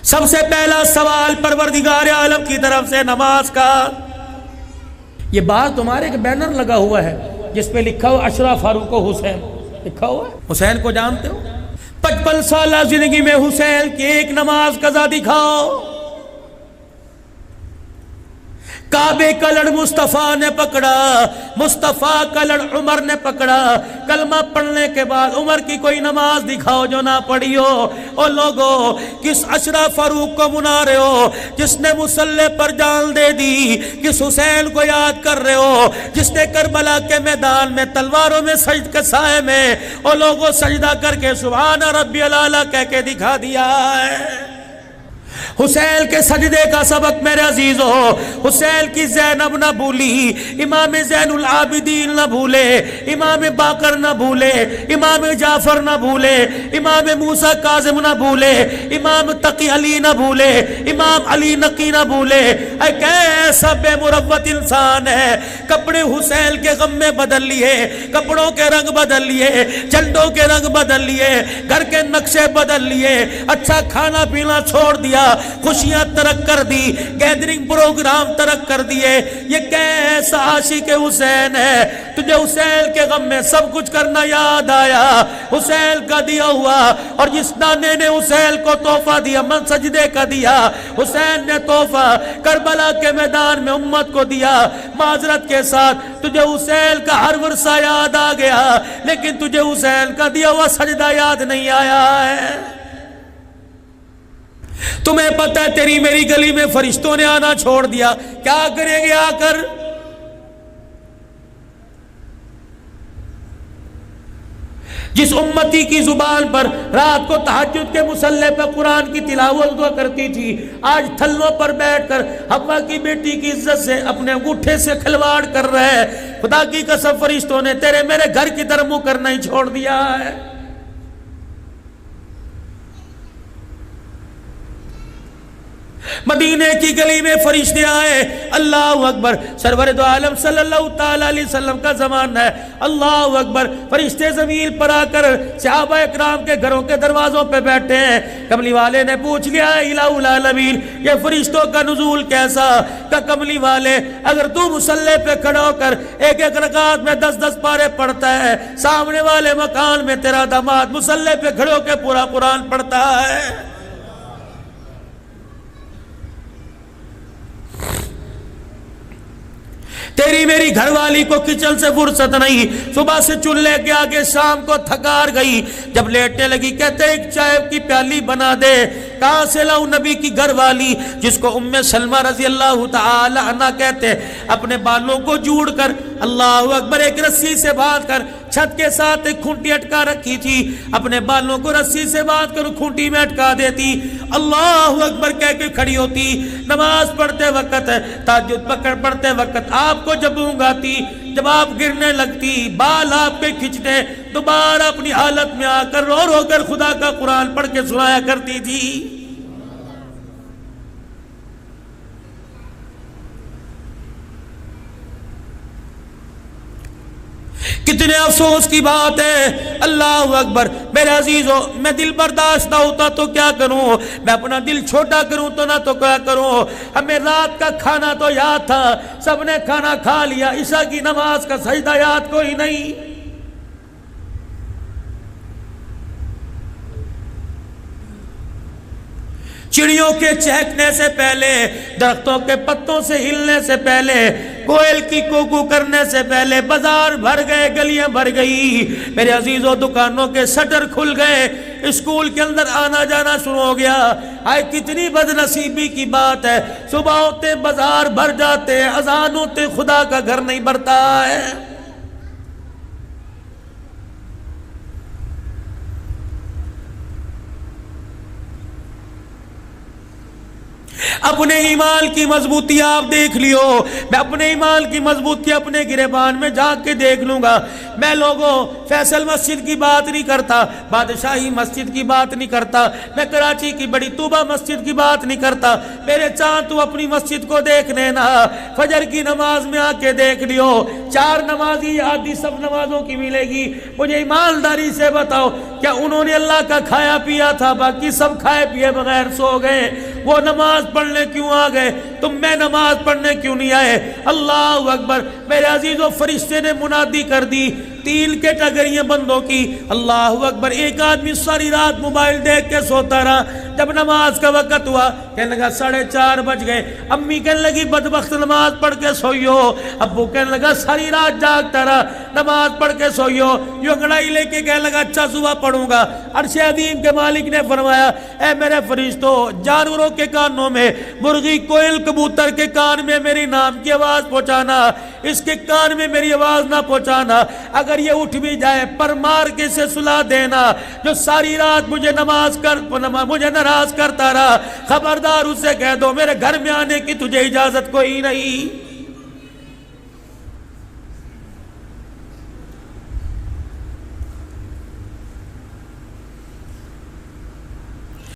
سب سے پہلا سوال پروردگار عالم کی طرف سے نماز کا. یہ بات تمہارے ایک بینر لگا ہوا ہے جس پہ لکھا ہوا اشرف فاروق و حسین لکھا ہوا ہے. حسین کو جانتے ہو؟ 55 سالہ زندگی میں حسین کی ایک نماز قضا دکھاؤ. کعبے کا لڑ مصطفیٰ نے پکڑا، مصطفیٰ کا لڑ عمر نے پکڑا. کلمہ پڑھنے کے بعد عمر کی کوئی نماز دکھاؤ جو نہ پڑھی ہو. او لوگو، کس اشرف فاروق کو منا رہے ہو جس نے مصلی پر جان دے دی؟ کس حسین کو یاد کر رہے ہو جس نے کربلا کے میدان میں تلواروں میں سجد کے سائے میں او لوگو سجدہ کر کے سبحان ربی الاعلیٰ کہہ کے دکھا دیا ہے؟ حسین کے سجدے کا سبق میرے عزیزو، حسین کی زینب نہ بھولی، امام زین العابدین نہ بھولے، امام باقر نہ بھولے، امام جعفر نہ بھولے، امام موسیٰ کاظم نہ بھولے، امام تقی علی نہ بھولے، امام علی نقی نہ بھولے. اے کیسا بے مروت انسان ہے. کپڑے حسین کے غم میں بدل لیے، کپڑوں کے رنگ بدل لیے، جھنڈوں کے رنگ بدل لیے، گھر کے نقشے بدل لیے، اچھا کھانا پینا چھوڑ دیا، خوشیاں ترک کر دی، گیدرنگ پروگرام ترک کر دیے. یہ کیسا عاشق حسین ہے. تجھے حسین کے غم میں سب کچھ کرنا یاد آیا، حسین کا دیا ہوا. اور جس نانے نے حسین کو تحفہ دیا، من سجدے کا دیا، حسین نے تحفہ کربلا کے میدان میں امت کو دیا. معذرت کے ساتھ تجھے حسین کا ہر ورثہ یاد آ گیا، لیکن تجھے حسین کا دیا ہوا سجدہ یاد نہیں آیا ہے. تمہیں پتہ ہے تیری میری گلی میں فرشتوں نے آنا چھوڑ دیا، کیا کریں گے آ کر؟ جس امتی کی زبان پر رات کو تہجد کے مصلی پہ قرآن کی تلاوت ہوا کرتی تھی، آج تھلوں پر بیٹھ کر حوا کی بیٹی کی عزت سے اپنے انگوٹھے سے کھلواڑ کر رہے ہیں. خدا کی قسم فرشتوں نے تیرے میرے گھر کی طرف منہ کرنا ہی چھوڑ دیا ہے. مدینے کی گلی میں فرشتے آئے، اللہ اکبر، سرور دو عالم صلی اللہ تعالی علیہ وسلم کا زمانہ ہے، اللہ اکبر. فرشتے زمین پر آ کر صحابہ اکرام کے گھروں کے دروازوں پہ بیٹھے ہیں. کملی والے نے پوچھ لیا الہ العالمین یہ فرشتوں کا نزول کیسا؟ کہ کملی والے اگر تو مصلی پہ کھڑا ہو کر ایک ایک رکعت میں 10 پارے پڑھتا ہے، سامنے والے مکان میں تیرا داماد مصلی پہ کھڑے ہو کے پورا قرآن پڑھتا ہے. تیری میری گھر والی کو کچن سے فرصت نہیں، صبح سے چولہے کے آگے شام کو تھکار گئی، جب لیٹنے لگی کہتے ایک چائے کی پیالی بنا دے. کہاں سے لاؤں؟ نبی کی گھر والی جس کو ام سلمہ رضی اللہ تعالی عنہ کہتے، اپنے بالوں کو جوڑ کر اللہ اکبر ایک رسی سے باندھ کر چھت کے ساتھ ایک کھونٹی اٹکا رکھی تھی، اپنے بالوں کو رسی سے باندھ کر کھونٹی میں اٹکا دیتی، اللہ اکبر کہہ کے کھڑی ہوتی. نماز پڑھتے وقت، تہجد پڑھتے وقت آپ کو جب اونگ آتی، جب آپ گرنے لگتی، بال آپ کے کھچنے، دوبارہ اپنی حالت میں آ کر رو رو کر خدا کا قرآن پڑھ کے سنایا کرتی تھی. کتنے افسوس کی بات ہے، اللہ اکبر. میرے عزیزو، میں دل برداشت نہ ہوتا تو کیا کروں، میں اپنا دل چھوٹا کروں تو نہ تو کیا کروں. ہمیں رات کا کھانا تو یاد تھا، سب نے کھانا کھا لیا، عشاء کی نماز کا سجدہ یاد کوئی نہیں. چڑیوں کے چہکنے سے پہلے، درختوں کے پتوں سے ہلنے سے پہلے، کوئل کی کوکو کرنے سے پہلے بازار بھر گئے، گلیاں بھر گئی. میرے عزیزوں، دکانوں کے شٹر کھل گئے، اسکول کے اندر آنا جانا شروع ہو گیا. آئے کتنی بد نصیبی کی بات ہے، صبح ہوتے بازار بھر جاتے، اذان ہوتے خدا کا گھر نہیں بھرتا ہے. اپنے ایمان کی مضبوطی آپ دیکھ لیو. میں اپنے ایمان کی مضبوطی اپنے گریبان میں جھانک کے دیکھ لوں گا. میں لوگوں فیصل مسجد کی بات نہیں کرتا، بادشاہی مسجد کی بات نہیں کرتا، میں کراچی کی بڑی طوبہ مسجد کی بات نہیں کرتا. میرے چاند تو اپنی مسجد کو دیکھنے نا، فجر کی نماز میں آ کے دیکھ لیو. 4 نمازی آدھی سب نمازوں کی ملے گی. مجھے ایمانداری سے بتاؤ کیا انہوں نے اللہ کا کھایا پیا تھا؟ باقی سب کھائے پیے بغیر سو گئے، وہ نماز پڑھنے کیوں آ گئے؟ تم میں نماز پڑھنے کیوں نہیں آئے؟ اللہ اکبر۔ میرے عزیزو، فرشتے نے منادی کر دی، 3 کیٹیگریاں بندوں کی۔ اللہ اکبر۔ ایک آدمی ساری رات موبائل دیکھ کے سوتا رہا، جب نماز کا وقت ہوا کہنے لگا 4:30 بج گئے، امی کہنے لگی بدبخت نماز پڑھ کے سوئیو، ابو کہنے لگا ساری رات جاگتا رہا نماز پڑھ کے سوئیو، یوں انگڑائی لے کے کہنے لگا اچھا صبح پڑھوں گا۔ عرش عظیم کے مالک نے فرمایا اے میرے فرشتوں، جانوروں کے کانوں میں، مرغی کوئل کبوتر کے کان میں میری نام کی آواز پہنچانا، اس کے کان میں میری آواز نہ پہنچانا، اگر یہ اٹھ بھی جائے پر مار کے اسے سلا دینا، جو ساری رات مجھے مجھے ناراض کرتا رہا، خبردار اسے کہہ دو میرے گھر میں آنے کی تجھے اجازت کوئی نہیں۔